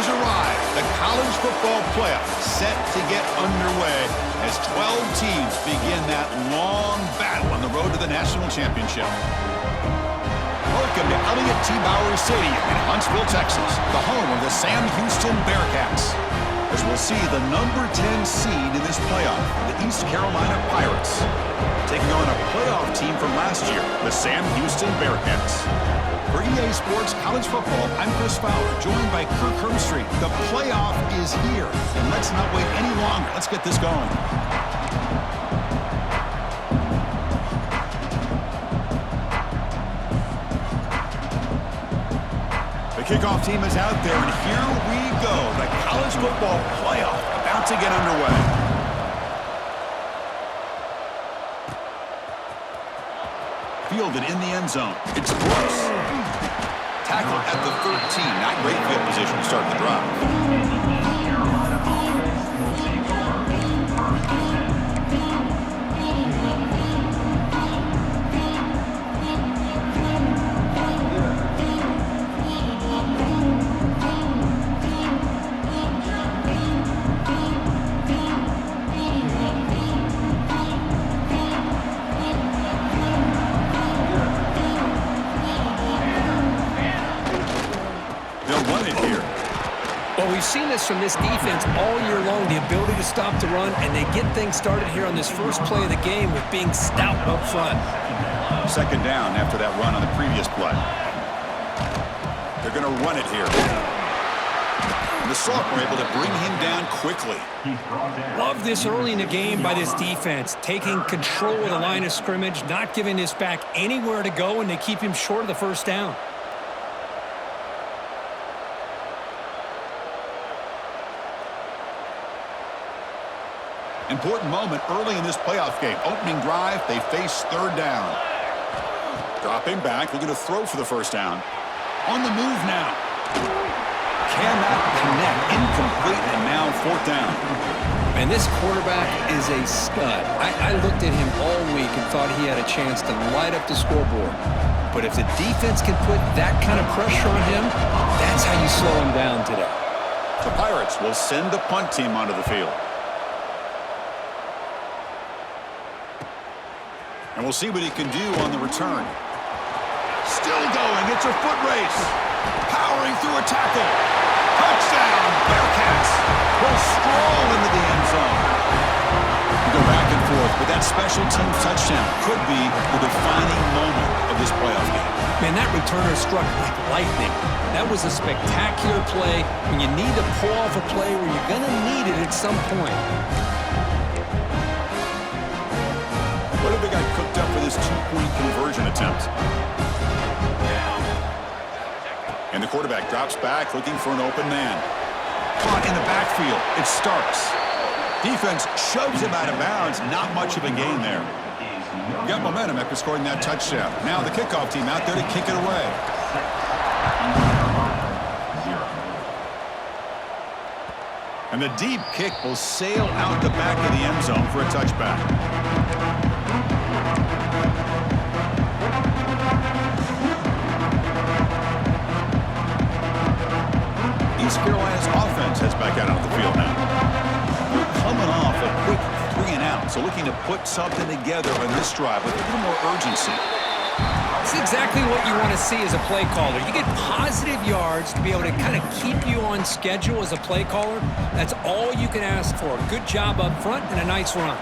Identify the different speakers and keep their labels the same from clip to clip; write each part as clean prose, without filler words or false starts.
Speaker 1: has arrived. The college football playoff set to get underway as 12 teams begin that long battle on the road to the national championship. Welcome to Elliott T. Bowers Stadium in Huntsville, Texas, the home of the Sam Houston Bearcats. As we'll see the number 10 seed in this playoff, the East Carolina Pirates, taking on a playoff team from last year, the Sam Houston Bearcats. For EA Sports College Football, I'm Chris Fowler, joined by Kirk Hermstreet. The playoff is here, and let's not wait any longer. Let's get this going. The kickoff team is out there, and here we go. The college football playoff about to get underway. Fielded in the end zone. It's close. Tackle at the 13. Not great field position to start the drive.
Speaker 2: We've seen this from this defense all year long, the ability to stop the run, and they get things started here on this first play of the game with being stout up front.
Speaker 1: Second down after that run on the previous play. They're going to run it here. And the sophomore able to bring him down quickly.
Speaker 2: Love this early in the game by this defense, taking control of the line of scrimmage, not giving this back anywhere to go, and they keep him short of the first down.
Speaker 1: Important moment early in this playoff game. Opening drive, they face third down. Dropping back, looking to throw for the first down. On the move now. Cannot connect. Incomplete, and now fourth down.
Speaker 2: And this quarterback is a stud. I looked at him all week and thought he had a chance to light up the scoreboard. But if the defense can put that kind of pressure on him, that's how you slow him down today.
Speaker 1: The Pirates will send the punt team onto the field. And we'll see what he can do on the return. Still going. It's a foot race. Powering through a tackle. Touchdown. Bearcats will stroll into the end zone. We go back and forth, but that special team touchdown could be the defining moment of this playoff game.
Speaker 2: Man, that returner struck like lightning. That was a spectacular play when you need to pull off a play where you're going to need it at some point.
Speaker 1: What have they got cooked up for this two-point conversion attempt? And the quarterback drops back, looking for an open man. Caught in the backfield. It's Starks. Defense shoves him out of bounds. Not much of a gain there. Got momentum after scoring that touchdown. Now the kickoff team out there to kick it away. And the deep kick will sail out the back of the end zone for a touchback. East Carolina's offense heads back out onto the field now. They're coming off a quick 3-and-out, so looking to put something together on this drive with a little more urgency.
Speaker 2: It's exactly what you want to see as a play caller. You get positive yards to be able to kind of keep you on schedule as a play caller. That's all you can ask for. Good job up front and a nice run.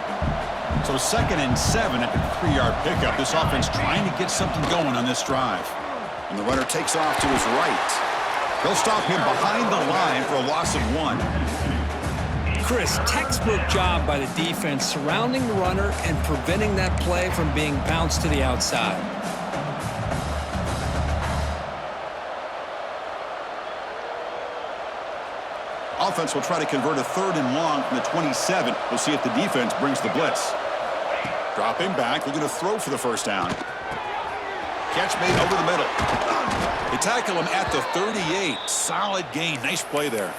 Speaker 1: So 2nd and 7 at the 3-yard pickup. This offense trying to get something going on this drive. And the runner takes off to his right. They'll stop him behind the line for a loss of 1.
Speaker 2: Chris, textbook job by the defense surrounding the runner and preventing that play from being bounced to the outside.
Speaker 1: Offense will try to convert a 3rd and long from the 27. We'll see if the defense brings the blitz. Dropping back, looking to throw for the first down. Catch made over the middle. They tackle him at the 38. Solid gain. Nice play there.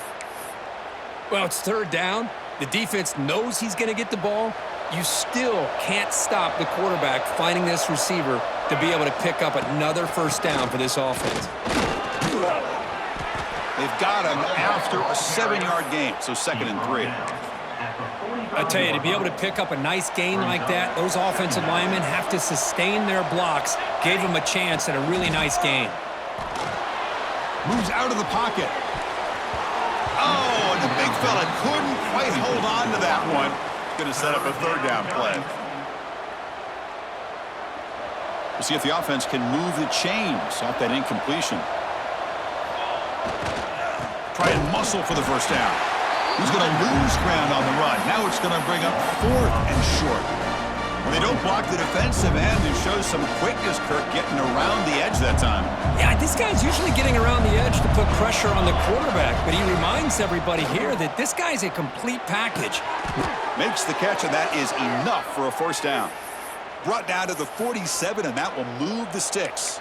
Speaker 2: Well, it's 3rd down. The defense knows he's going to get the ball. You still can't stop the quarterback finding this receiver to be able to pick up another first down for this offense.
Speaker 1: They've got him after a 7-yard gain, so 2nd and 3.
Speaker 2: I tell you, to be able to pick up a nice gain like that, those offensive linemen have to sustain their blocks. Gave them a chance at a really nice gain.
Speaker 1: Moves out of the pocket. Oh, and the big fella couldn't quite hold on to that one. Going to set up a 3rd down play. We'll see if the offense can move the chains off that incompletion. Try and muscle for the 1st down. He's going to lose ground on the run. Now it's going to bring up 4th and short. When they don't block the defensive end, it shows some quickness, Kirk, getting around the edge that time.
Speaker 2: Yeah, this guy's usually getting around the edge to put pressure on the quarterback, but he reminds everybody here that this guy's a complete package.
Speaker 1: Makes the catch, and that is enough for a 1st down. Brought down to the 47, and that will move the sticks.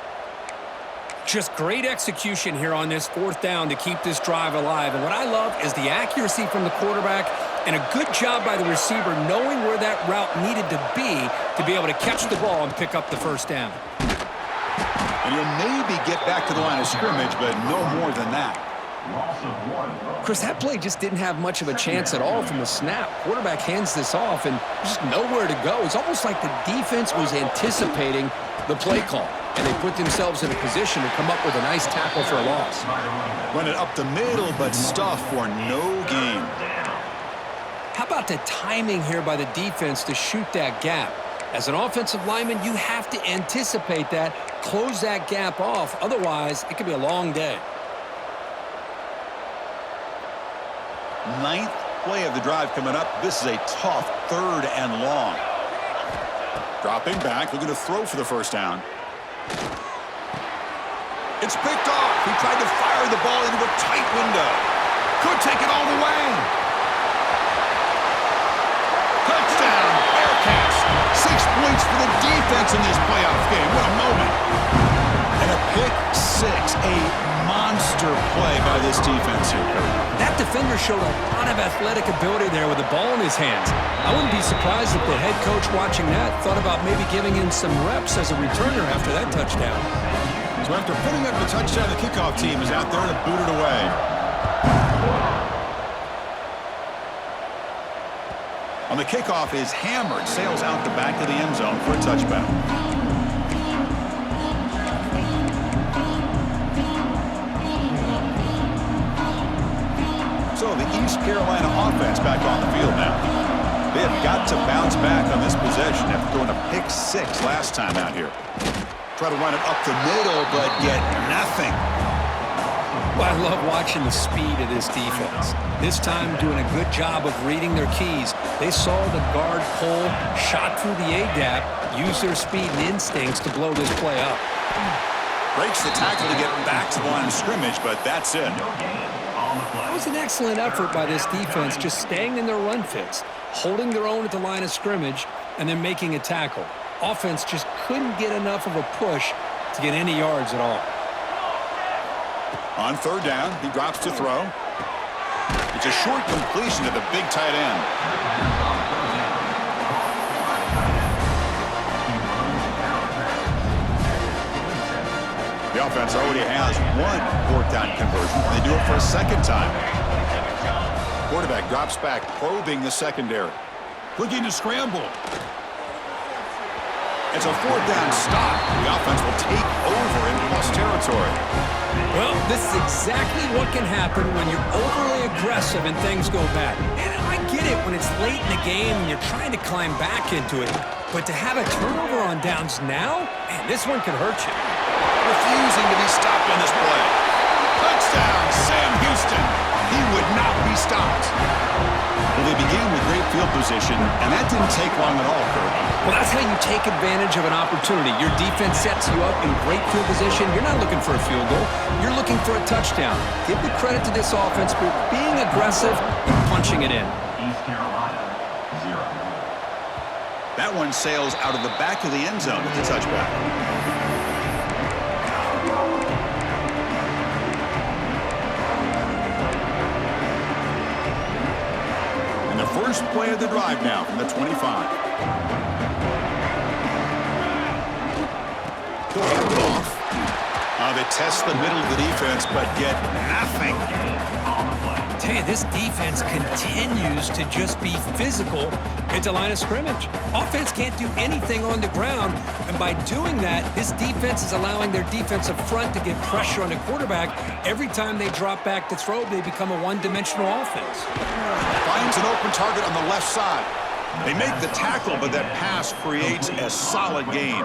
Speaker 2: Just great execution here on this 4th down to keep this drive alive. And what I love is the accuracy from the quarterback and a good job by the receiver knowing where that route needed to be able to catch the ball and pick up the 1st down.
Speaker 1: And he'll maybe get back to the line of scrimmage, but no more than that.
Speaker 2: Chris, that play just didn't have much of a chance at all from the snap. Quarterback hands this off, and there's just nowhere to go. It's almost like the defense was anticipating the play call, and they put themselves in a position to come up with a nice tackle for a loss.
Speaker 1: Run it up the middle, but stuff for no gain.
Speaker 2: How about the timing here by the defense to shoot that gap? As an offensive lineman, you have to anticipate that, close that gap off. Otherwise, it could be a long day.
Speaker 1: 9th play of the drive coming up. This is a tough 3rd and long. Dropping back, looking to throw for the 1st down. It's picked off. He tried to fire the ball into a tight window. Could take it all the way. Touchdown, Bearcats. 6 points for the defense in this playoff game. What a moment. And a pick 6, a monster play by this defense here.
Speaker 2: That defender showed a lot of athletic ability there with the ball in his hands. I wouldn't be surprised if the head coach watching that thought about maybe giving him some reps as a returner after that touchdown.
Speaker 1: So after putting up the touchdown, the kickoff team is out there to boot it away. On the kickoff is hammered, sails out the back of the end zone for a touchback. So the East Carolina offense back on the field now. They have got to bounce back on this possession after throwing a pick 6 last time out here. Try to run it up the middle, but get nothing.
Speaker 2: Well, I love watching the speed of this defense. This time doing a good job of reading their keys. They saw the guard pull, shot through the A-gap, used their speed and instincts to blow this play up.
Speaker 1: Breaks the tackle to get back to the line of scrimmage, but that's it.
Speaker 2: That was an excellent effort by this defense, just staying in their run fits, holding their own at the line of scrimmage, and then making a tackle. Offense just couldn't get enough of a push to get any yards at all.
Speaker 1: On 3rd down, he drops to throw. It's a short completion to the big tight end. The offense already has 1 4th down conversion. They do it for a 2nd time. Quarterback drops back, probing the secondary. Looking to scramble. It's a 4th down stop. The offense will take over in plus territory.
Speaker 2: Well, this is exactly what can happen when you're overly aggressive and things go bad. And I get it when it's late in the game and you're trying to climb back into it. But to have a turnover on downs now, man, this one could hurt you.
Speaker 1: Refusing to be stopped on this play. Touchdown, Sam Houston. He would not be stopped. Well, they began with great field position, and that didn't take long at all, Kirk.
Speaker 2: Well, that's how you take advantage of an opportunity. Your defense sets you up in great field position. You're not looking for a field goal. You're looking for a touchdown. Give the credit to this offense for being aggressive and punching it in.
Speaker 3: East Carolina, 0.
Speaker 1: That one sails out of the back of the end zone with the touchback. First play of the drive now from the 25. He'll hand it off. Now they test the middle of the defense, but get nothing.
Speaker 2: Tell you, this defense continues to just be physical at the line of scrimmage. Offense can't do anything on the ground, and by doing that, this defense is allowing their defensive front to get pressure on the quarterback. Every time they drop back to throw, they become a one-dimensional offense.
Speaker 1: Finds an open target on the left side. They make the tackle, but that pass creates a solid gain.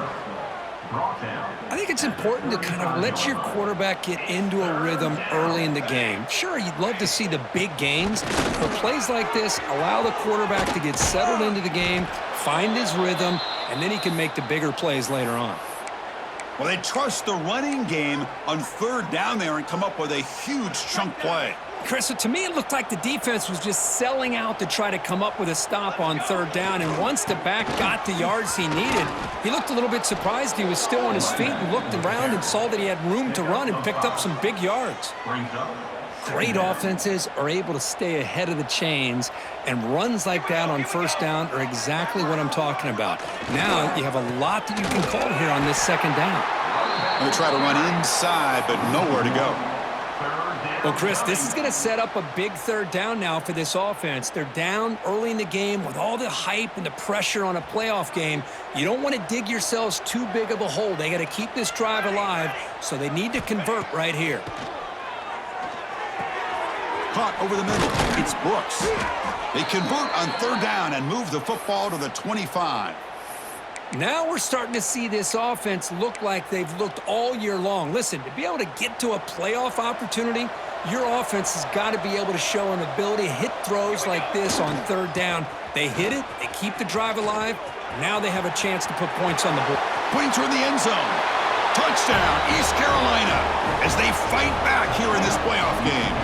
Speaker 2: I think it's important to kind of let your quarterback get into a rhythm early in the game. Sure, you'd love to see the big gains, but plays like this allow the quarterback to get settled into the game, find his rhythm, and then he can make the bigger plays later on.
Speaker 1: Well, they trust the running game on third down there and come up with a huge chunk play.
Speaker 2: Chris, so to me, it looked like the defense was just selling out to try to come up with a stop on third down, and once the back got the yards he needed, he looked a little bit surprised. He was still on his feet and looked around and saw that he had room to run and picked up some big yards. Great offenses are able to stay ahead of the chains, and runs like that on first down are exactly what I'm talking about. Now you have a lot that you can call here on this second down.
Speaker 1: They try to run inside, but nowhere to go.
Speaker 2: Well, Chris, this is going to set up a big third down now for this offense. They're down early in the game with all the hype and the pressure on a playoff game. You don't want to dig yourselves too big of a hole. They got to keep this drive alive, so they need to convert right here.
Speaker 1: Caught over the middle. It's Brooks. They convert on third down and move the football to the 25.
Speaker 2: Now we're starting to see this offense look like they've looked all year long. Listen, to be able to get to a playoff opportunity, your offense has got to be able to show an ability to hit throws like this on third down. They hit it, they keep the drive alive. Now they have a chance to put points on the board.
Speaker 1: Points are in the end zone. Touchdown, East Carolina, as they fight back here in this playoff game.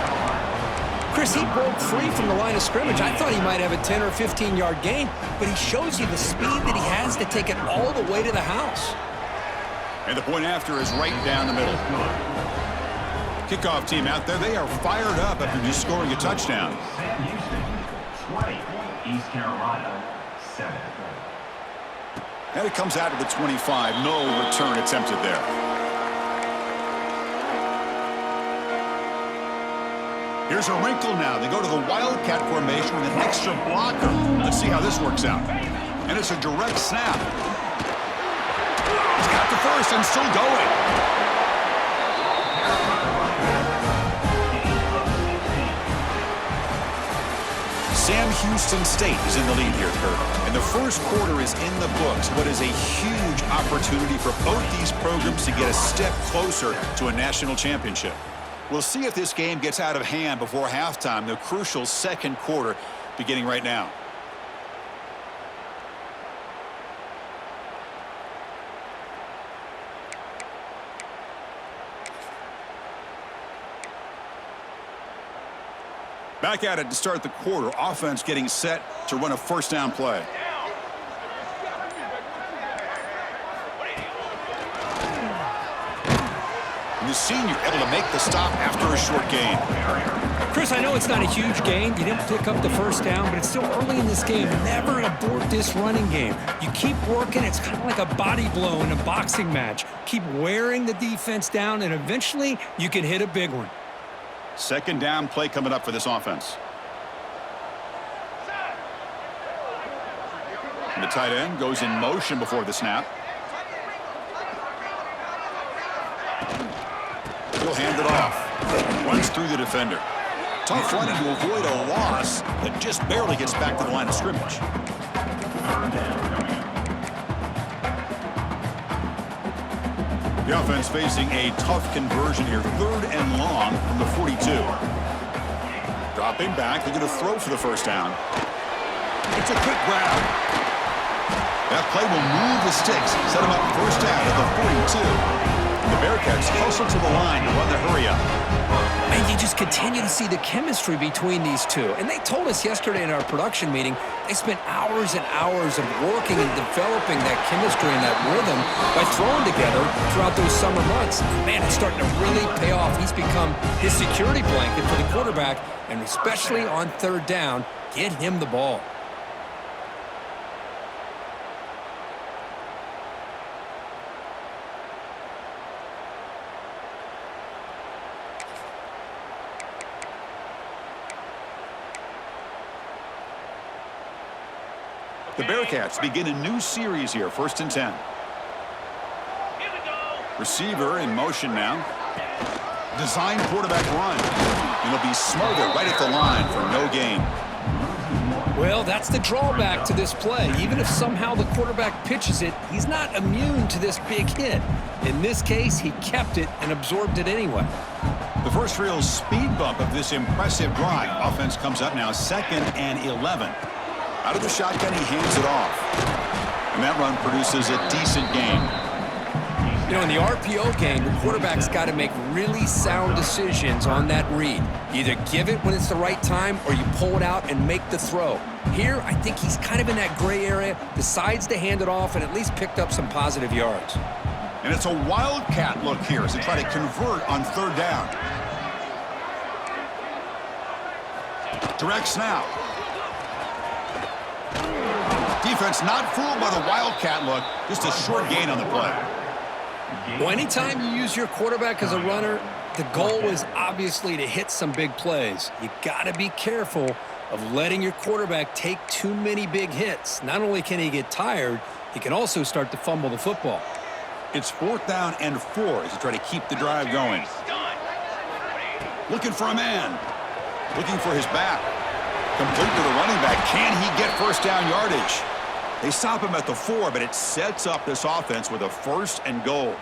Speaker 2: Chris, he broke free from the line of scrimmage. I thought he might have a 10 or 15-yard gain, but he shows you the speed that he has to take it all the way to the house.
Speaker 1: And the point after is right down the middle. Kickoff team out there, they are fired up after just scoring a touchdown.
Speaker 3: Houston, 20. East Carolina, 7.
Speaker 1: And it comes out to the 25. No return attempted there. Here's a wrinkle now. They go to the Wildcat formation with an extra blocker. Let's see how this works out. And it's a direct snap. He's got the first and still going. Sam Houston State is in the lead here, Kirk. And the first quarter is in the books. What is a huge opportunity for both these programs to get a step closer to a national championship. We'll see if this game gets out of hand before halftime, the crucial second quarter beginning right now. Back at it to start the quarter. Offense getting set to run a first down play. And the senior able to make the stop after a short gain.
Speaker 2: Chris, I know it's not a huge gain. You didn't pick up the first down, but it's still early in this game. Never abort this running game. You keep working. It's kind of like a body blow in a boxing match. Keep wearing the defense down, and eventually you can hit a big one.
Speaker 1: Second down play coming up for this offense. And the tight end goes in motion before the snap. He'll hand it off. Runs through the defender. Tough running to avoid a loss, but just barely gets back to the line of scrimmage. The offense facing a tough conversion here. Third and long from the 42. Dropping back. They're going to throw for the first down. It's a quick grab. That play will move the sticks. Set them up first down at the 42. The Bearcats closer to the line to run the hurry up.
Speaker 2: And you just continue to see the chemistry between these two. And they told us yesterday in our production meeting, they spent hours and hours of working and developing that chemistry and that rhythm by throwing together throughout those summer months. Man, it's starting to really pay off. He's become his security blanket for the quarterback, and especially on third down, get him the ball.
Speaker 1: The Bearcats begin a new series here, 1st and 10. Receiver in motion now. Design quarterback run. And he'll be smothered right at the line for no gain.
Speaker 2: Well, that's the drawback to this play. Even if somehow the quarterback pitches it, he's not immune to this big hit. In this case, he kept it and absorbed it anyway.
Speaker 1: The first real speed bump of this impressive drive. Offense comes up now 2nd and 11. Out of the shotgun, he hands it off. And that run produces a decent gain.
Speaker 2: You know, in the RPO game, the quarterback's got to make really sound decisions on that read. You either give it when it's the right time or you pull it out and make the throw. Here, I think he's kind of in that gray area, decides to hand it off and at least picked up some positive yards.
Speaker 1: And it's a wildcat look here as they try to convert on 3rd down. Direct snap. Defense not fooled by the wildcat look, just a short gain on the play.
Speaker 2: Well, anytime you use your quarterback as a runner, the goal is obviously to hit some big plays. You got to be careful of letting your quarterback take too many big hits. Not only can he get tired, he can also start to fumble the football.
Speaker 1: It's 4th down and 4 as they try to keep the drive going. Looking for a man. Looking for his back. Complete to the running back. Can he get 1st down yardage? They stop him at the 4, but it sets up this offense with a 1st and goal.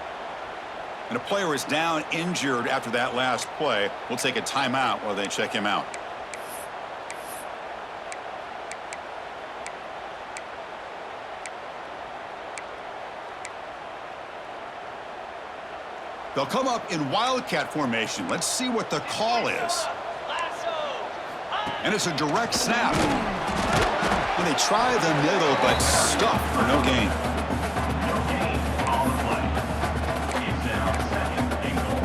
Speaker 1: And a player is down injured after that last play. We'll take a timeout while they check him out. They'll come up in wildcat formation. Let's see what the call is. And it's a direct snap. And they try the middle, but stuffed for no gain.
Speaker 3: No gain on the play. It's now 2nd and goal.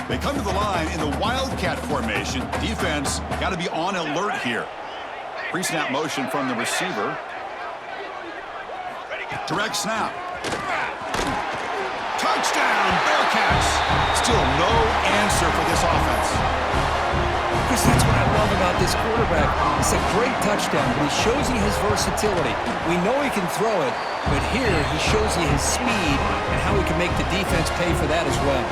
Speaker 1: They come to the line in the wildcat formation. Defense got to be on alert here. Pre-snap motion from the receiver. Direct snap. Touchdown, Bearcats. Still no answer for this offense.
Speaker 2: Chris, that's what I love about this quarterback. It's a great touchdown, but he shows you his versatility. We know he can throw it, but here he shows you his speed and how he can make the defense pay for that as well.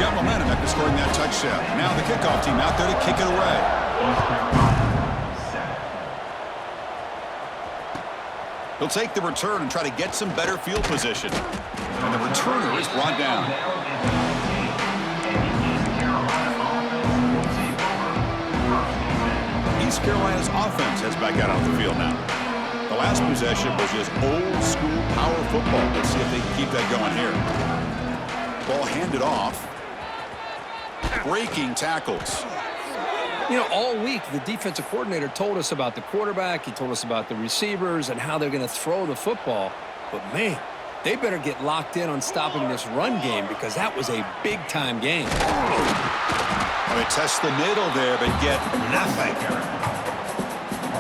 Speaker 1: Got momentum after scoring that touchdown. Now the kickoff team out there to kick it away.
Speaker 3: East Carolina, 7.
Speaker 1: He'll take the return and try to get some better field position. And the returner is brought down. East Carolina's offense has back out on the field now. The last possession was just old school power football. Let's see if they can keep that going here. Ball handed off. Breaking tackles.
Speaker 2: You know, all week, the defensive coordinator told us about the quarterback. He told us about the receivers and how they're going to throw the football. But, man, they better get locked in on stopping this run game because that was a big-time game.
Speaker 1: They test the middle there, but get nothing.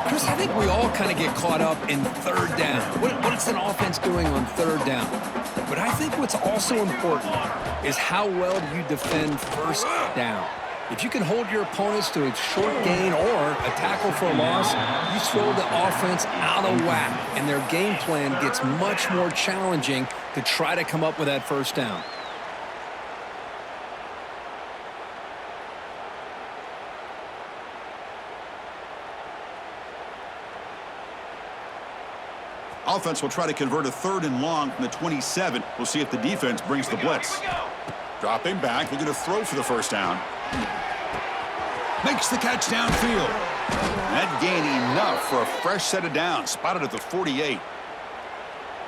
Speaker 2: Chris, I think we all kind of get caught up in 3rd down. What is an offense doing on 3rd down? But I think what's also important is how well do you defend 1st down. If you can hold your opponents to a short gain or a tackle for a loss, you throw the offense out of whack, and their game plan gets much more challenging to try to come up with that 1st down.
Speaker 1: Offense will try to convert a 3rd and long from the 27. We'll see if the defense brings the blitz. Dropping back, looking to throw for the 1st down. Makes the catch downfield. That gain enough for a fresh set of downs, spotted at the 48.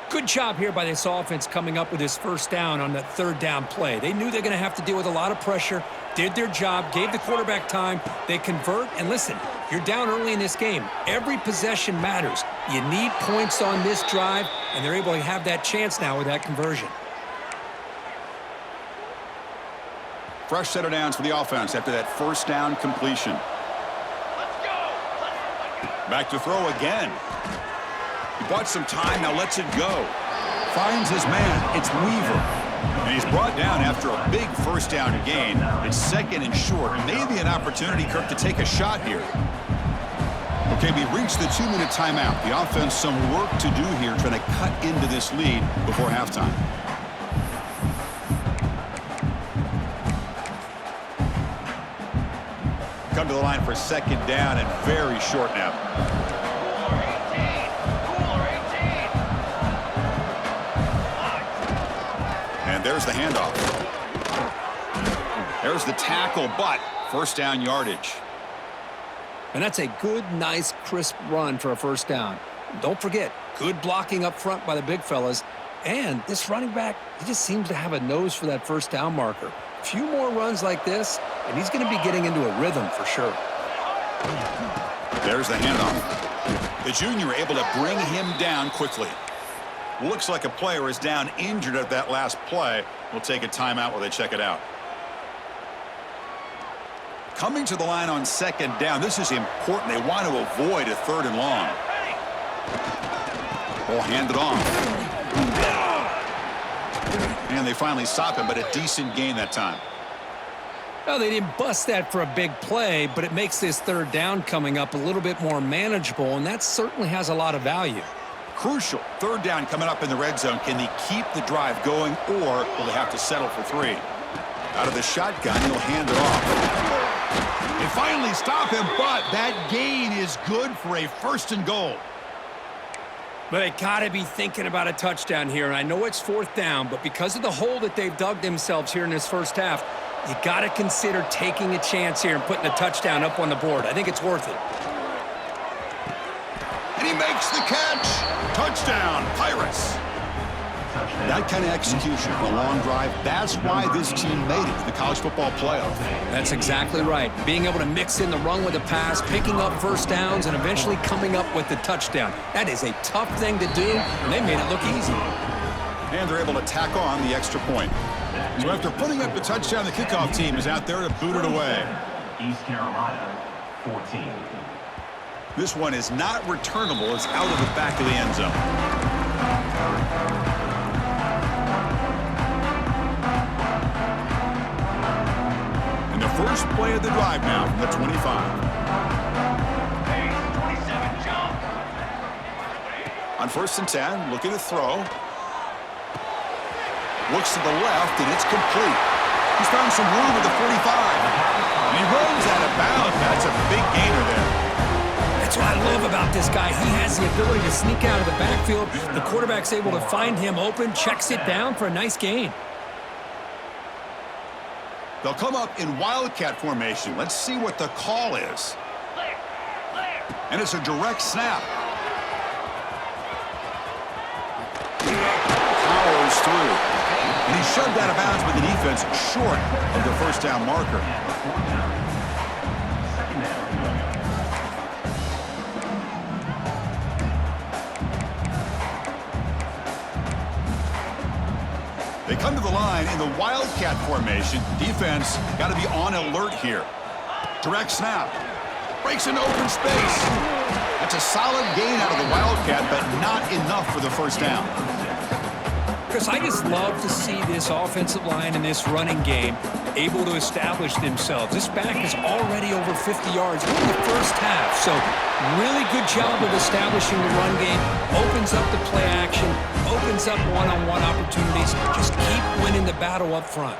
Speaker 2: Good job here by this offense coming up with this 1st down on the 3rd down play. They knew they're going to have to deal with a lot of pressure, did their job, gave the quarterback time. They convert, and listen, you're down early in this game. Every possession matters. You need points on this drive, and they're able to have that chance now with that conversion.
Speaker 1: Fresh set of downs for the offense after that 1st down completion. Back to throw again. He bought some time, now lets it go. Finds his man. It's Weaver. And he's brought down after a big first down gain. It's second and short. Maybe an opportunity, Kirk, to take a shot here. Okay, we reached the 2-minute timeout. The offense some work to do here trying to cut into this lead before halftime. Come to the line for second down and very short now. And there's the handoff. There's the tackle, but first down yardage.
Speaker 2: And that's a good, nice, crisp run for a first down. Don't forget, good blocking up front by the big fellas. And this running back, he just seems to have a nose for that first down marker. A few more runs like this, and he's going to be getting into a rhythm for sure.
Speaker 1: There's the handoff. The junior able to bring him down quickly. Looks like a player is down injured at that last play. We'll take a timeout while they check it out. Coming to the line on second down. This is important. They want to avoid a third and long. Ball handed off. And they finally stop him, but a decent gain that time.
Speaker 2: Well, they didn't bust that for a big play, but it makes this third down coming up a little bit more manageable, and that certainly has a lot of value.
Speaker 1: Crucial. Third down coming up in the red zone. Can they keep the drive going, or will they have to settle for 3? Out of the shotgun, he'll hand it off. They finally stop him, but that gain is good for a first and goal.
Speaker 2: But they got to be thinking about a touchdown here. And I know it's fourth down, but because of the hole that they've dug themselves here in this first half, you got to consider taking a chance here and putting a touchdown up on the board. I think it's worth it.
Speaker 1: And he makes the catch. Touchdown, Pirates. That kind of execution, a long drive, that's why this team made it to the college football playoff.
Speaker 2: That's exactly right. Being able to mix in the run with the pass, picking up first downs, and eventually coming up with the touchdown. That is a tough thing to do, and they made it look easy.
Speaker 1: And they're able to tack on the extra point. So after putting up the touchdown, the kickoff team is out there to boot it away.
Speaker 3: East Carolina, 14.
Speaker 1: This one is not returnable. It's out of the back of the end zone. First play of the drive now from the 25.
Speaker 3: 27 jump.
Speaker 1: On first and 10, looking to throw. Looks to the left, and it's complete. He's found some room at the 45. And he runs out of bounds. That's a big gainer there.
Speaker 2: That's what I love about this guy. He has the ability to sneak out of the backfield. The quarterback's able to find him open, checks it down for a nice gain.
Speaker 1: They'll come up in Wildcat formation. Let's see what the call is. And it's a direct snap. Powers through. And he shoved out of bounds with the defense short of the first down marker. They come to the line in the Wildcat formation. Defense got to be on alert here. Direct snap. Breaks into open space. That's a solid gain out of the Wildcat, but not enough for the first down.
Speaker 2: Chris, I just love to see this offensive line and this running game able to establish themselves. This back is already over 50 yards in the first half. So really good job of establishing the run game. Opens up the play action. Opens up one-on-one opportunities. Just keep winning the battle up front.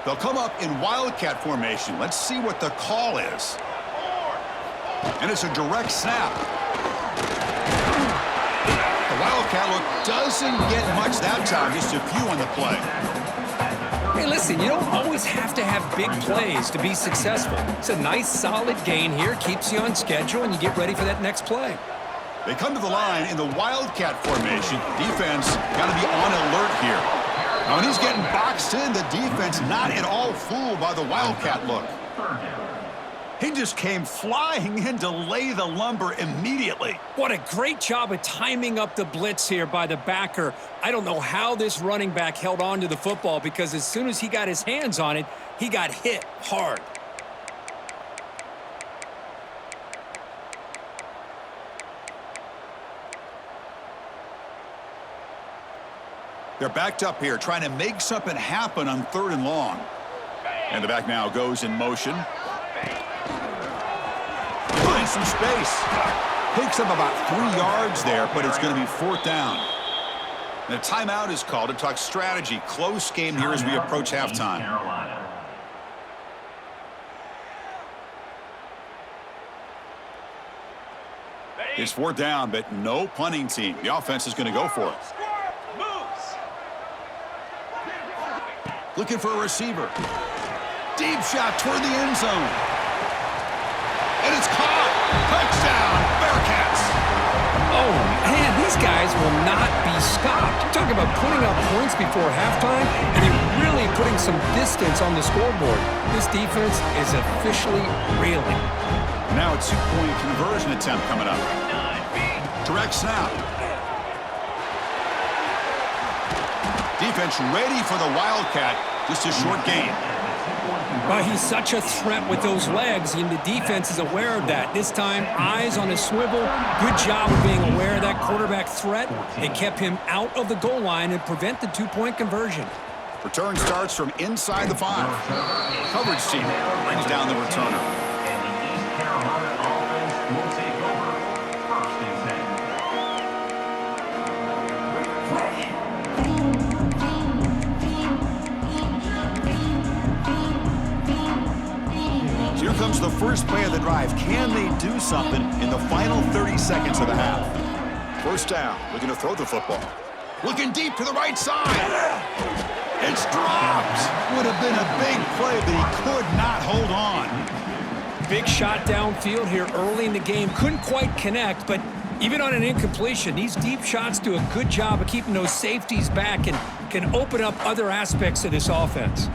Speaker 1: They'll come up in Wildcat formation. Let's see what the call is. And it's a direct snap. The Wildcat look doesn't get much that time. Just a few on the play.
Speaker 2: Hey, listen, you don't always have to have big plays to be successful. It's a nice, solid gain here. Keeps you on schedule, and you get ready for that next play.
Speaker 1: They come to the line in the Wildcat formation. Defense got to be on alert here. Now, when he's getting boxed in, the defense not at all fooled by the Wildcat look. He just came flying in to lay the lumber immediately.
Speaker 2: What a great job of timing up the blitz here by the backer. I don't know how this running back held on to the football, because as soon as he got his hands on it, he got hit hard.
Speaker 1: They're backed up here, trying to make something happen on 3rd and long. And the back now goes in motion. Finds some space. Picks up about 3 yards there, but it's going to be 4th down. And a timeout is called to talk strategy. Close game here as we approach halftime. It's 4th down, but no punting team. The offense is going to go for it. Looking for a receiver. Deep shot toward the end zone. And it's caught. Touchdown, Bearcats.
Speaker 2: Oh, man, these guys will not be stopped. Talk about putting up points before halftime, and they're really putting some distance on the scoreboard. This defense is officially reeling.
Speaker 1: Now a 2-point conversion attempt coming up. Direct snap. Defense ready for the Wildcat. Just a short gain.
Speaker 2: Well, he's such a threat with those legs, and the defense is aware of that. This time, eyes on a swivel. Good job of being aware of that quarterback threat. They kept him out of the goal line and prevent the 2-point conversion.
Speaker 1: Return starts from inside the 5. Coverage team brings down the returner. Here comes the first play of the drive. Can they do something in the final 30 seconds of the half? 1st down, looking to throw the football. Looking deep to the right side. It's dropped. Would have been a big play, but he could not hold on.
Speaker 2: Big shot downfield here early in the game. Couldn't quite connect, but even on an incompletion, these deep shots do a good job of keeping those safeties back and can open up other aspects of this offense.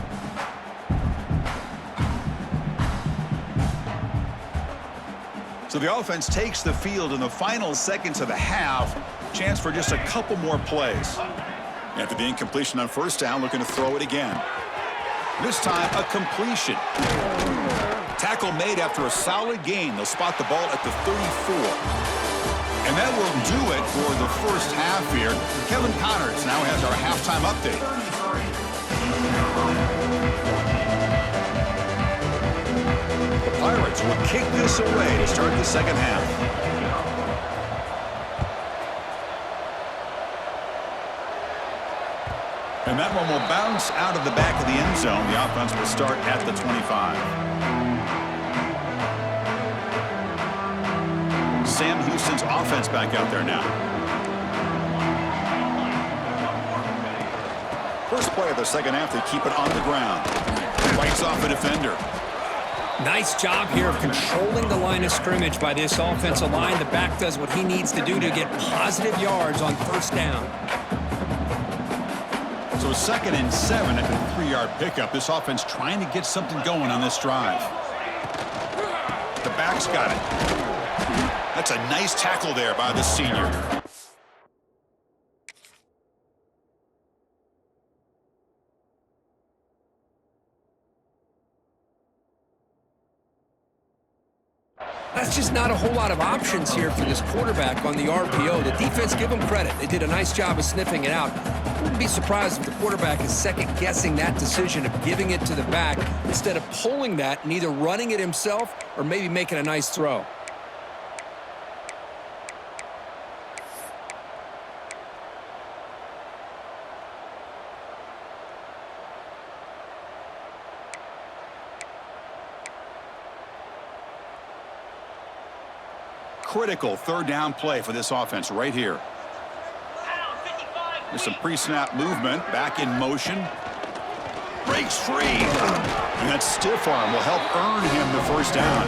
Speaker 1: So the offense takes the field in the final seconds of the half. Chance for just a couple more plays. After the incompletion on 1st down, looking to throw it again. This time, a completion. Tackle made after a solid gain. They'll spot the ball at the 34. And that will do it for the first half here. Kevin Connors now has our halftime update. The Pirates will kick this away to start the second half. And that one will bounce out of the back of the end zone. The offense will start at the 25. Sam Houston's offense back out there now. First play of the second half, they keep it on the ground. Fights off a defender.
Speaker 2: Nice job here of controlling the line of scrimmage by this offensive line. The back does what he needs to do to get positive yards on 1st down.
Speaker 1: So 2nd and 7 at the 3-yard pickup. This offense trying to get something going on this drive. The back's got it. That's a nice tackle there by the senior.
Speaker 2: That's just not a whole lot of options here for this quarterback on the RPO. The defense, give them credit. They did a nice job of sniffing it out. Wouldn't be surprised if the quarterback is second-guessing that decision of giving it to the back instead of pulling that and either running it himself or maybe making a nice throw.
Speaker 1: Critical 3rd down play for this offense right here. There's some pre-snap movement, back in motion. Breaks free. And that stiff arm will help earn him the 1st down.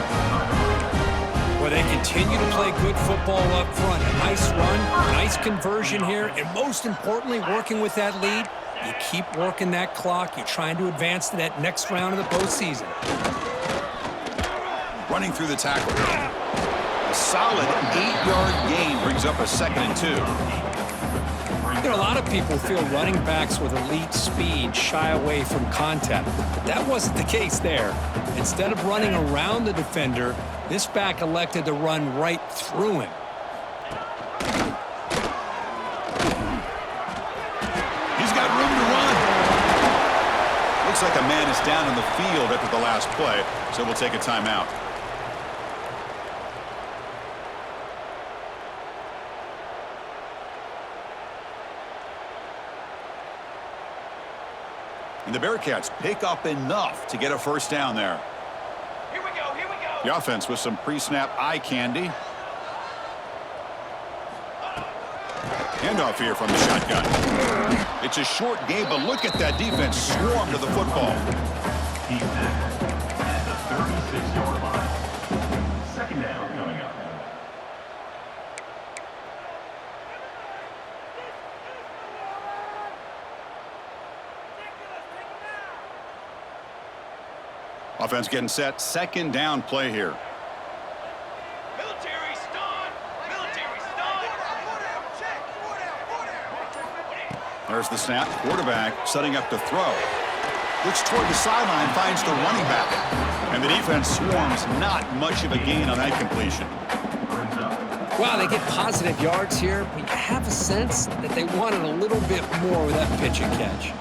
Speaker 2: Well, they continue to play good football up front. A nice run, nice conversion here, and most importantly, working with that lead, you keep working that clock. You're trying to advance to that next round of the postseason.
Speaker 1: Running through the tackle. A solid 8-yard gain brings up a 2nd and 2.
Speaker 2: You know, a lot of people feel running backs with elite speed shy away from contact, but that wasn't the case there. Instead of running around the defender, this back elected to run right through him.
Speaker 1: He's Looks like a man is down in the field after the last play, so we'll take a timeout. And the Bearcats pick up enough to get a first down there.
Speaker 3: Here we go, here we go.
Speaker 1: The offense with some pre-snap eye candy. Handoff here from the shotgun. It's a short game, but look at that defense swarm to the football.
Speaker 3: He's there at the 36-yard line. Second down coming up.
Speaker 1: Offense getting set. Second down play here.
Speaker 3: Military stun! Military stun!
Speaker 1: There's the snap. Quarterback setting up to throw. Looks toward the sideline, finds the running back. And the defense swarms. Not much of a gain on that completion.
Speaker 2: Wow, they get positive yards here, but you have a sense that they wanted a little bit more with that pitch and catch.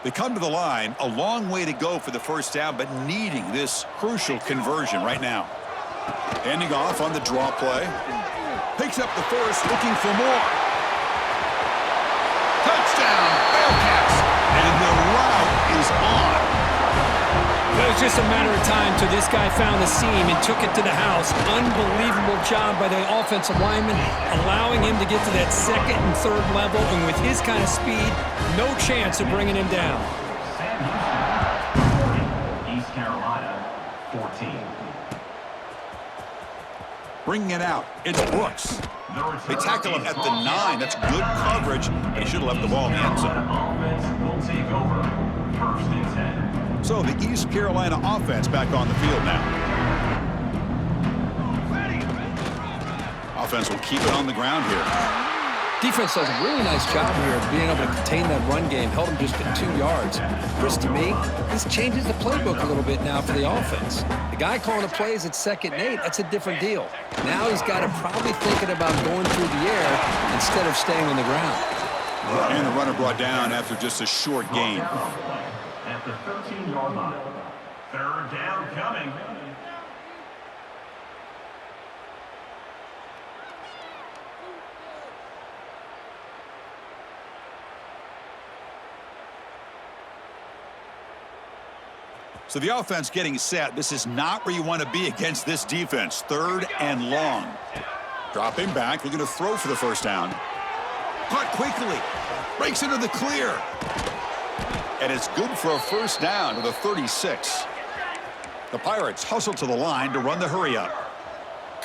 Speaker 1: They come to the line, a long way to go for the first down, but needing this crucial conversion right now. Handing off on the draw play. Picks up the first, looking for more. Touchdown, Bearcats! And the route is on.
Speaker 2: It was just a matter of time till this guy found the seam and took it to the house. Unbelievable job by the offensive lineman, allowing him to get to that second and third level, and with his kind of speed, no chance of bringing him down.
Speaker 3: East Carolina, 14.
Speaker 1: Bringing it out, it's Brooks. They tackle him at the 9. That's good coverage, but he should have left the ball in the end zone.
Speaker 3: Offense will take over. First and 10.
Speaker 1: So the East Carolina offense back on the field now. Offense will keep it on the ground here.
Speaker 2: Defense does a really nice job here of being able to contain that run game, held him just at 2 yards. Chris, to me, this changes the playbook a little bit now for the offense. The guy calling the plays at 2nd and 8, that's a different deal. Now he's got him probably thinking about going through the air instead of staying on the ground.
Speaker 1: And the runner brought down after just a short gain.
Speaker 3: At the 13-yard line. Third down coming.
Speaker 1: So the offense getting set. This is not where you want to be against this defense. 3rd and long. Dropping back, looking to throw for the first down. Caught quickly. Breaks into the clear. And it's good for a first down to the 36. The Pirates hustle to the line to run the hurry up.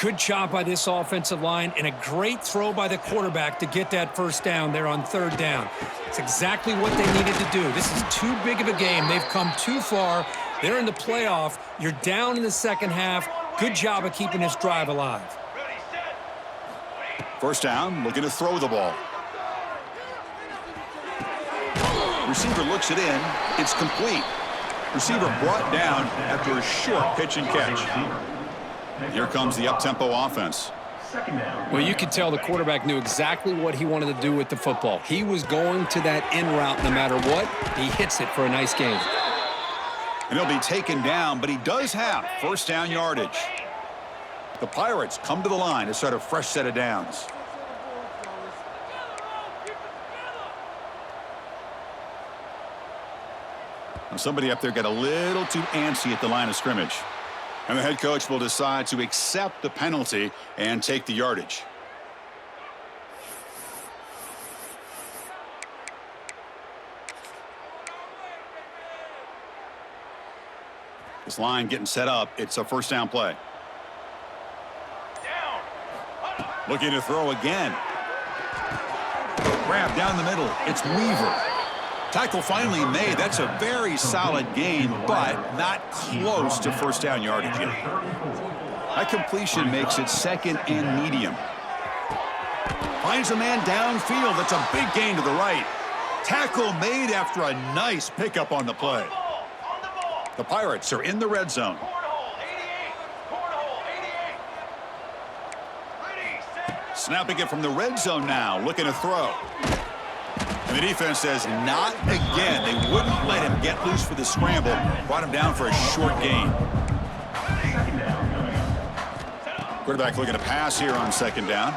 Speaker 2: Good job by this offensive line and a great throw by the quarterback to get that first down there on 3rd down. It's exactly what they needed to do. This is too big of a game. They've come too far. They're in the playoff. You're down in the second half. Good job of keeping this drive alive.
Speaker 1: First down, looking to throw the ball. Receiver looks it in. It's complete. Receiver brought down after a short pitch and catch. Here comes the up-tempo offense.
Speaker 2: Well, you could tell the quarterback knew exactly what he wanted to do with the football. He was going to that in route no matter what. He hits it for a nice gain.
Speaker 1: And he'll be taken down, but he does have first down yardage. The Pirates come to the line to start a fresh set of downs. Now somebody up there got a little too antsy at the line of scrimmage. And the head coach will decide to accept the penalty and take the yardage. This line getting set up. It's a first down play. Looking to throw again. Grab down the middle. It's Weaver. Tackle finally made. That's a very solid gain, but not close to first down yardage yet. That completion makes it 2nd and medium. Finds a man downfield. That's a big gain to the right. Tackle made after a nice pickup on the play. The Pirates are in the red zone. Snapping it from the red zone now, looking to throw. And the defense says not again. They wouldn't let him get loose for the scramble. Brought him down for a short gain. Quarterback looking to pass here on second down.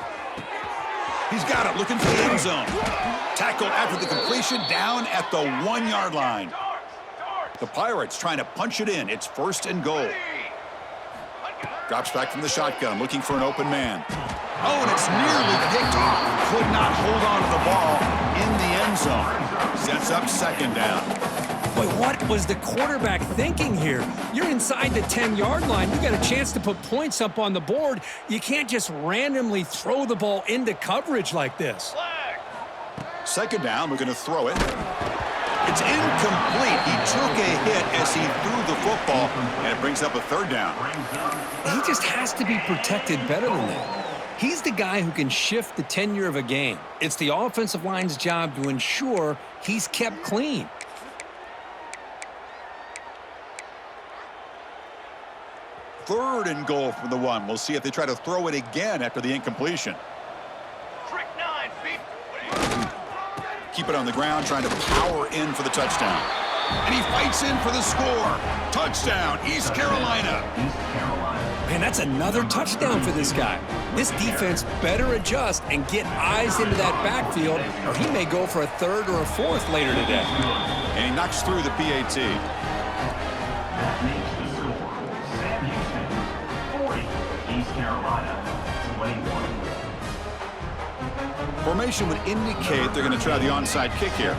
Speaker 1: He's got it, looking for the end zone. Tackle after the completion, down at the 1-yard line. The Pirates trying to punch it in. It's first and goal. Drops back from the shotgun, looking for an open man. Oh, and it's nearly picked off. Could not hold on to the ball in the end zone. Sets up second down.
Speaker 2: Boy, what was the quarterback thinking here? You're inside the 10-yard line. You got a chance to put points up on the board. You can't just randomly throw the ball into coverage like this.
Speaker 1: Second down, we're going to throw it. It's incomplete. He took a hit as he threw the football, and it brings up a third down.
Speaker 2: He just has to be protected better than that. He's the guy who can shift the tenure of a game. It's the offensive line's job to ensure he's kept clean.
Speaker 1: Third and goal from the 1. We'll see if they try to throw it again after the incompletion.
Speaker 4: Trick 9, beat.
Speaker 1: Keep it on the ground, trying to power in for the touchdown. And he fights in for the score. Touchdown, East Carolina.
Speaker 2: Man, that's another touchdown for this guy. This defense better adjust and get eyes into that backfield, or he may go for a third or a fourth later today.
Speaker 1: And he knocks through the PAT.
Speaker 3: That makes the score. Sam Houston, 40. East Carolina, 21.
Speaker 1: Formation would indicate they're going to try the onside kick here.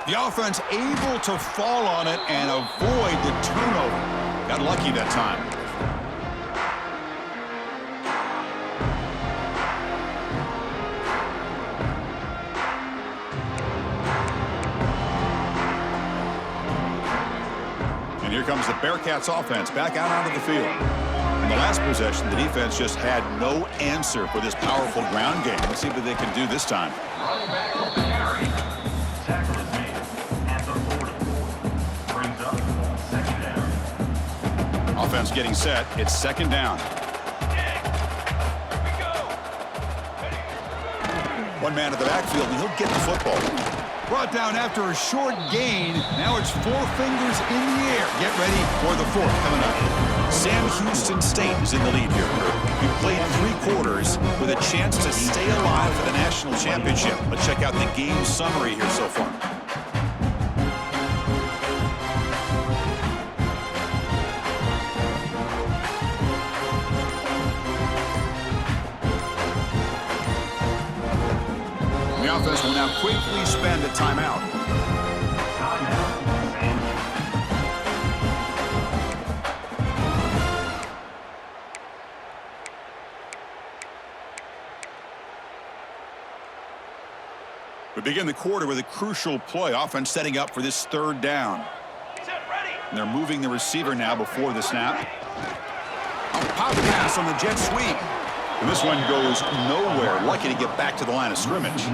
Speaker 1: The offense able to fall on it and avoid the turnover. Got lucky that time. And here comes the Bearcats offense back out onto the field. In the last possession, the defense just had no answer for this powerful ground game. Let's see what they can do this time.
Speaker 3: Running back on the carry. Tackle is made at the 44. Brings up second down.
Speaker 1: Offense getting set. It's second down. One man at the backfield, and he'll get the football. Brought down after a short gain. Now it's 4 fingers in the air. Get ready for the fourth coming up. Sam Houston State is in the lead here. We played 3 quarters with a chance to stay alive for the national championship. Let's check out the game summary here so far. The offense will now quickly spend a timeout. We begin the quarter with a crucial play. Offense setting up for this third down. And they're moving the receiver now before the snap. A pop pass on the jet sweep. And this one goes nowhere. Lucky to get back to the line of scrimmage.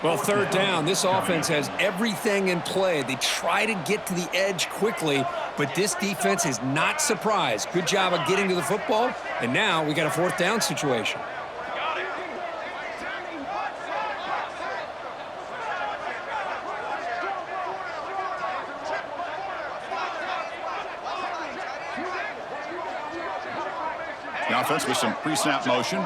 Speaker 2: Well, third down, this offense has everything in play. They try to get to the edge quickly, but this defense is not surprised. Good job of getting to the football, and now we got a fourth down situation.
Speaker 1: The offense with some pre-snap motion.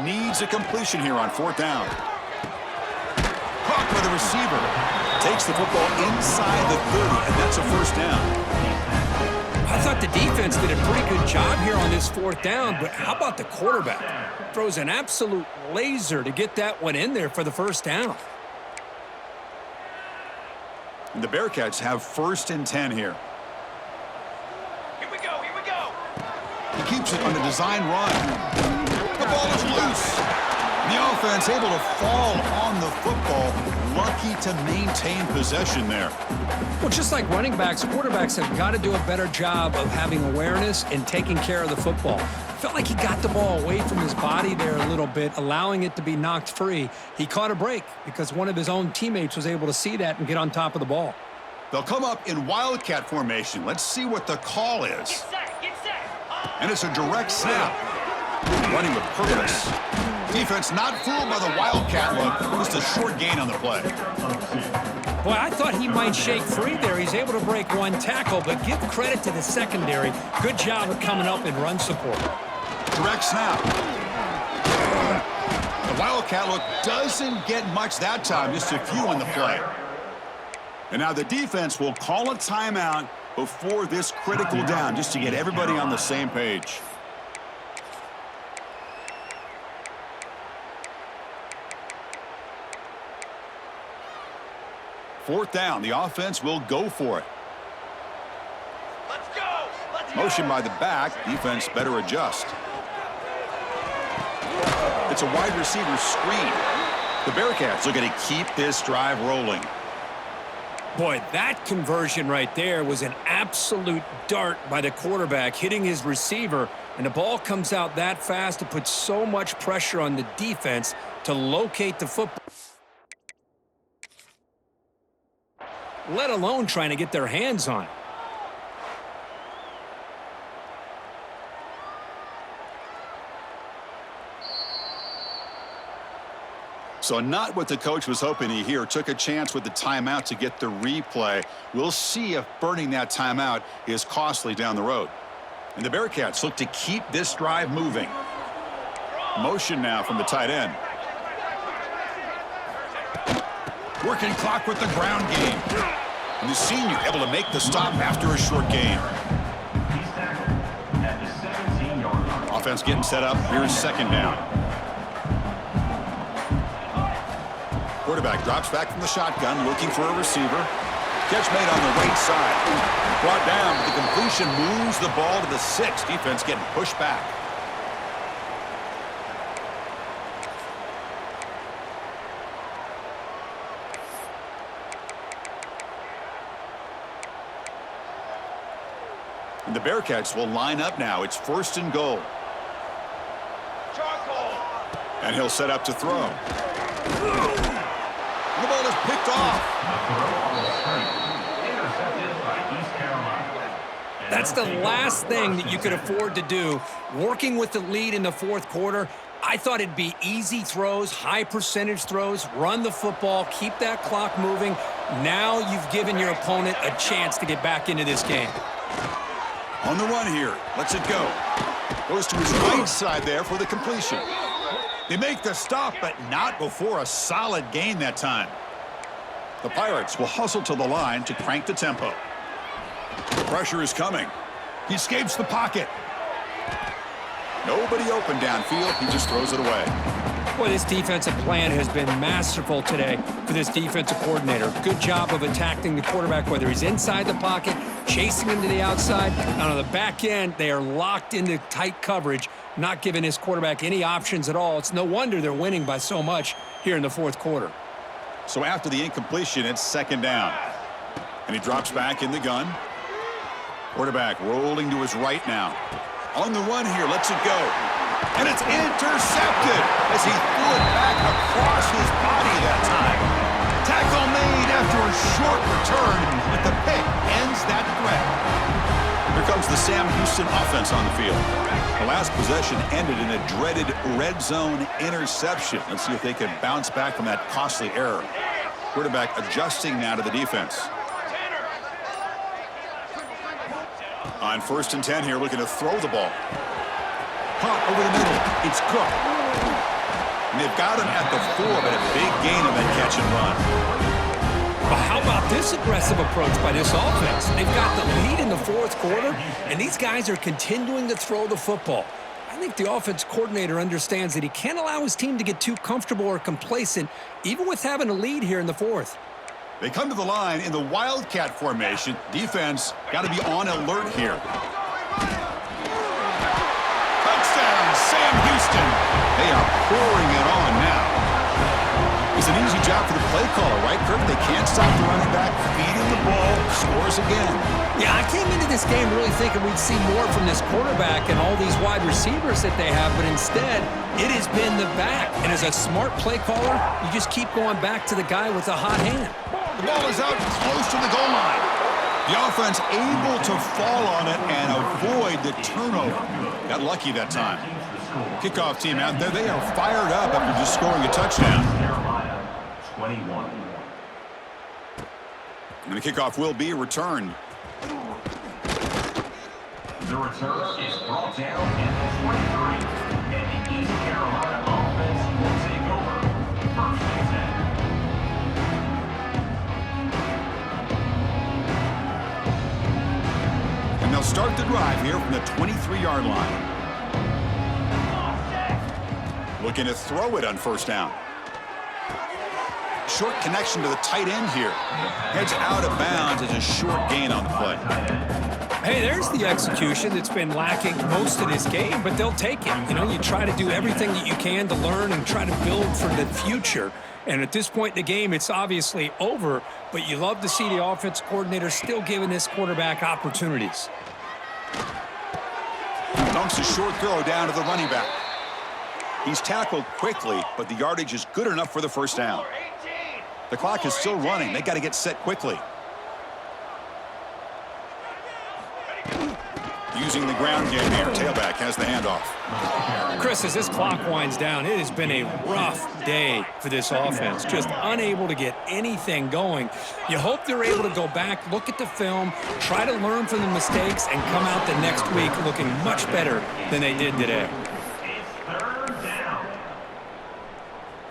Speaker 1: Needs a completion here on fourth down. Caught by the receiver. Takes the football inside the 30, and that's a first down.
Speaker 2: I thought the defense did a pretty good job here on this fourth down, but how about the quarterback? Throws an absolute laser to get that one in there for the first down.
Speaker 1: And the Bearcats have first and 10 here.
Speaker 4: Here we go, here we go.
Speaker 1: He keeps it on the design run. The ball is loose. The offense able to fall on the football. Lucky to maintain possession there.
Speaker 2: Well, just like running backs, quarterbacks have got to do a better job of having awareness and taking care of the football. Felt like he got the ball away from his body there a little bit, allowing it to be knocked free. He caught a break because one of his own teammates was able to see that and get on top of the ball.
Speaker 1: They'll come up in wildcat formation. Let's see what the call is.
Speaker 4: Get set, get set.
Speaker 1: And it's a direct snap. Running with purpose. Defense not fooled by the wildcat look. Just a short gain on the play.
Speaker 2: Boy, I thought he might shake free there. He's able to break one tackle, but give credit to the secondary. Good job of coming up in run support.
Speaker 1: Direct snap. The wildcat look doesn't get much that time. Just a few on the play. And now the defense will call a timeout before this critical down, just to get everybody on the same page. Fourth down, the offense will go for it.
Speaker 4: Let's go. Let's go.
Speaker 1: Motion by the back, defense better adjust. It's a wide receiver screen. The Bearcats looking to keep this drive rolling.
Speaker 2: Boy, that conversion right there was an absolute dart by the quarterback, hitting his receiver, and the ball comes out that fast. It puts so much pressure on the defense to locate the football, let alone trying to get their hands on it.
Speaker 1: So not what the coach was hoping to hear. Took a chance with the timeout to get the replay. We'll see if burning that timeout is costly down the road. And the Bearcats look to keep this drive moving. Motion now from the tight end. Working clock with the ground game. And the senior able to make the stop after a short gain.
Speaker 3: He's tackled at the 17-yard line.
Speaker 1: Offense getting set up. Here's second down. Quarterback drops back from the shotgun, looking for a receiver. Catch made on the right side. Brought down. The completion moves the ball to the 6. Defense getting pushed back. And the Bearcats will line up now. It's first and goal.
Speaker 4: Charcoal.
Speaker 1: And he'll set up to throw. The ball is picked off.
Speaker 3: Intercepted by East Carolina.
Speaker 2: That's the last thing that you could afford to do. Working with the lead in the fourth quarter, I thought it'd be easy throws, high percentage throws, run the football, keep that clock moving. Now you've given your opponent a chance to get back into this game.
Speaker 1: On the run here. Lets it go. Goes to his right side there for the completion. They make the stop, but not before a solid gain that time. The Pirates will hustle to the line to crank the tempo. The pressure is coming. He escapes the pocket. Nobody open downfield. He just throws it away.
Speaker 2: Boy, this defensive plan has been masterful today for this defensive coordinator. Good job of attacking the quarterback, whether he's inside the pocket, chasing him to the outside. And on the back end, they are locked into tight coverage, not giving his quarterback any options at all. It's no wonder they're winning by so much here in the fourth quarter.
Speaker 1: So after the incompletion, it's second down. And he drops back in the gun. Quarterback rolling to his right now. On the run here, lets it go. And it's intercepted as he threw it back across his body that time. Tackle made after a short return, but the pick ends that threat. Here comes the Sam Houston offense on the field. The last possession ended in a dreaded red zone interception. Let's see if they can bounce back from that costly error. Quarterback adjusting now to the defense. On 1st and 10 here, looking to throw the ball. Caught over the middle. It's Cook. And they've got him at the 4, but a big gain on that catch and run.
Speaker 2: But how about this aggressive approach by this offense? They've got the lead in the fourth quarter, and these guys are continuing to throw the football. I think the offense coordinator understands that he can't allow his team to get too comfortable or complacent, even with having a lead here in the fourth.
Speaker 1: They come to the line in the wildcat formation. Defense got to be on alert here. Touchdown, Sam Houston. They are pouring it on now. He's It's an easy job for the play caller, right, Kirk? They can't stop the running back, feed him the ball, scores again.
Speaker 2: Yeah, I came into this game really thinking we'd see more from this quarterback and all these wide receivers that they have, but instead, it has been the back. And as a smart play caller, you just keep going back to the guy with the hot hand.
Speaker 1: The ball is out close to the goal line. The offense able to fall on it and avoid the turnover. Got lucky that time. Kickoff team out there, they are fired up after just scoring a touchdown.
Speaker 3: Carolina, 21.
Speaker 1: And the kickoff will be returned.
Speaker 3: The return is brought down at the 23. And the East Carolina offense will take over. First and 10.
Speaker 1: And they'll start the drive here from the 23-yard line. Looking to throw it on first down. Short connection to the tight end here. Heads out of bounds as a short gain on the play.
Speaker 2: Hey, there's the execution that's been lacking most of this game, but they'll take it. You know, you try to do everything that you can to learn and try to build for the future. And at this point in the game, it's obviously over, but you love to see the offense coordinator still giving this quarterback opportunities.
Speaker 1: Dumps a short throw down to the running back. He's tackled quickly, but the yardage is good enough for the first down. The clock is still running. They got to get set quickly. Using the ground game here. Tailback has the handoff.
Speaker 2: Chris, as this clock winds down, it has been a rough day for this offense. Just unable to get anything going. You hope they're able to go back, look at the film, try to learn from the mistakes, and come out the next week looking much better than they did today.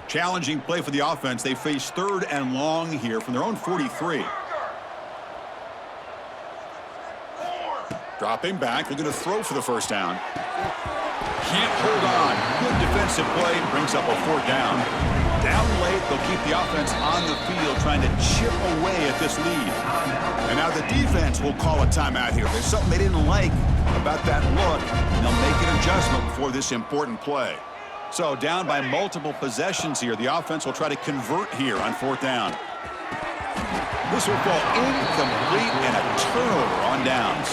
Speaker 1: Challenging play for the offense. They face 3rd and long here from their own 43. Dropping back, looking to throw for the first down. Can't hold on. Good defensive play, brings up a 4th down. Down late, they'll keep the offense on the field trying to chip away at this lead. And now the defense will call a timeout here. There's something they didn't like about that look, and they'll make an adjustment before this important play. So down by multiple possessions here. The offense will try to convert here on 4th down. This will fall incomplete and a turnover on downs.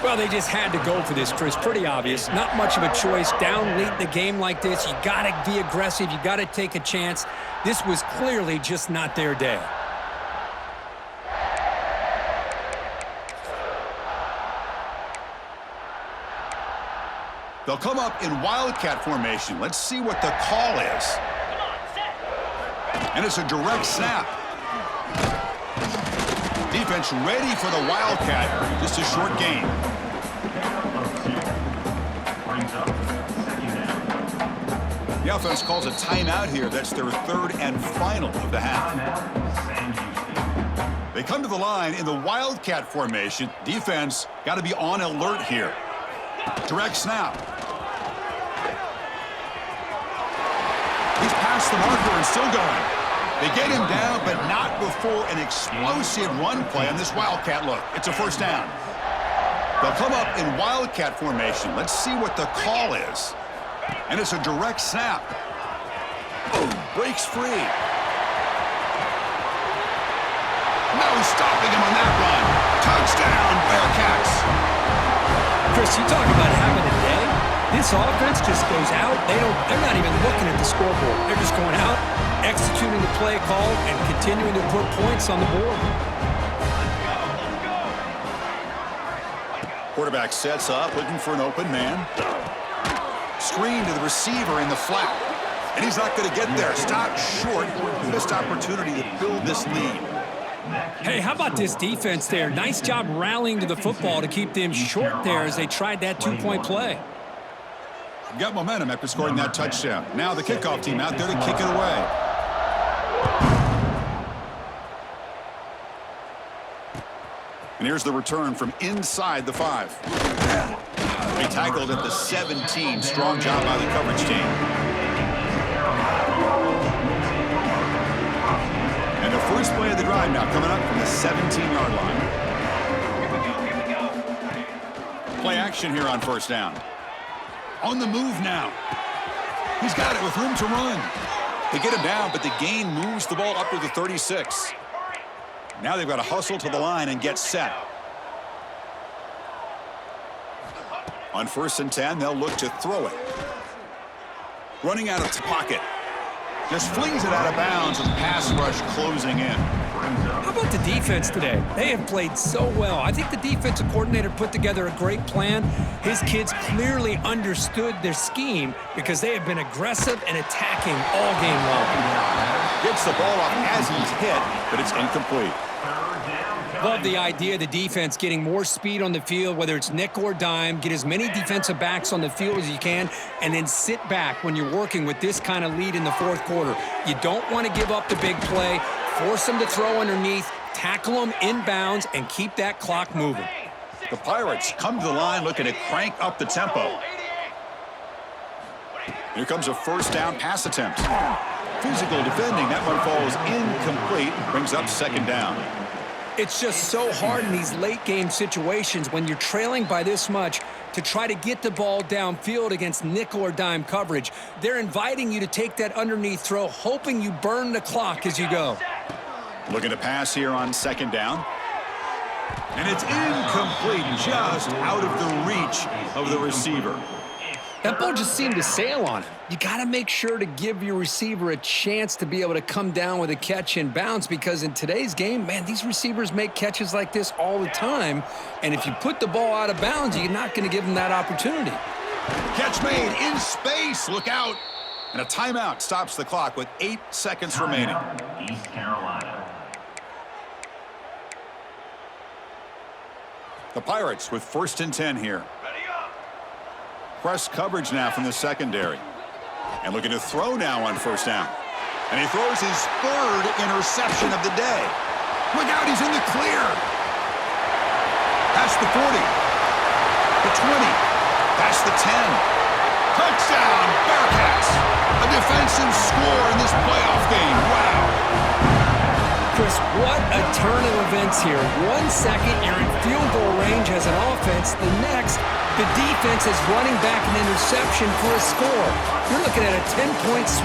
Speaker 2: Well, they just had to go for this, Chris. Pretty obvious. Not much of a choice. Down late in the game like this, you got to be aggressive. You got to take a chance. This was clearly just not their day.
Speaker 1: They'll come up in wildcat formation. Let's see what the call is. And it's a direct snap. Defense ready for the wildcat. Just a short gain. The offense calls a timeout here. That's their 3rd and final of the half. They come to the line in the wildcat formation. Defense got to be on alert here. Direct snap. He's past the marker and still going. They get him down, but not before an explosive run play on this wildcat look. It's a first down. They'll come up in wildcat formation. Let's see what the call is. And it's a direct snap. Oh, breaks free. No stopping him on that run. Touchdown, Bearcats.
Speaker 2: Chris, you talk about having a day. This offense just goes out. They're not even looking at the scoreboard. They're just going out, executing the play call, and continuing to put points on the board.
Speaker 1: Quarterback sets up, looking for an open man. Screen to the receiver in the flat. And he's not going to get there. Stopped short. Missed opportunity to build this lead.
Speaker 2: Hey, how about this defense there? Nice job rallying to the football to keep them short there as they tried that 2-point play.
Speaker 1: Got momentum after scoring that touchdown. Now the kickoff team out there to kick it away. And here's the return from inside the 5. They tackled at the 17. Strong job by the coverage team. And the first play of the drive now coming up from the 17-yard line. Play action here on first down. On the move now. He's got it with room to run. They get him down, but the gain moves the ball up to the 36. Now they've got to hustle to the line and get set. On 1st and 10, they'll look to throw it. Running out of the pocket. Just flings it out of bounds with pass rush closing in.
Speaker 2: How about the defense today? They have played so well. I think the defensive coordinator put together a great plan. His kids clearly understood their scheme because they have been aggressive and attacking all game long.
Speaker 1: Gets the ball off as he's hit, but it's incomplete.
Speaker 2: Love the idea of the defense getting more speed on the field, whether it's nickel or dime, get as many defensive backs on the field as you can, and then sit back when you're working with this kind of lead in the 4th quarter. You don't want to give up the big play, force them to throw underneath, tackle them inbounds, and keep that clock moving.
Speaker 1: The Pirates come to the line looking to crank up the tempo. Here comes a 1st down pass attempt. Physical defending, that one falls incomplete, brings up 2nd down.
Speaker 2: It's just so hard in these late-game situations when you're trailing by this much to try to get the ball downfield against nickel or dime coverage. They're inviting you to take that underneath throw, hoping you burn the clock as you go.
Speaker 1: Looking to pass here on 2nd down. And it's incomplete, just out of the reach of the receiver.
Speaker 2: That ball just seemed to sail on him. You got to make sure to give your receiver a chance to be able to come down with a catch and bounce, because in today's game, man, these receivers make catches like this all the time. And if you put the ball out of bounds, you're not going to give them that opportunity.
Speaker 1: Catch made in space. Look out. And a timeout stops the clock with 8 seconds remaining.
Speaker 3: East Carolina.
Speaker 1: The Pirates with 1st and 10 here. Press coverage now from the secondary. And looking to throw now on 1st down. And he throws his 3rd interception of the day. Look out, he's in the clear. Past the 40. The 20. Past the 10. Touchdown, Bearcats. A defensive score in this playoff game. Wow.
Speaker 2: Chris, what a turn of events here. 1 second, you're in field goal range as an offense. The next, the defense is running back an interception for a score. You're looking at a 10-point swing.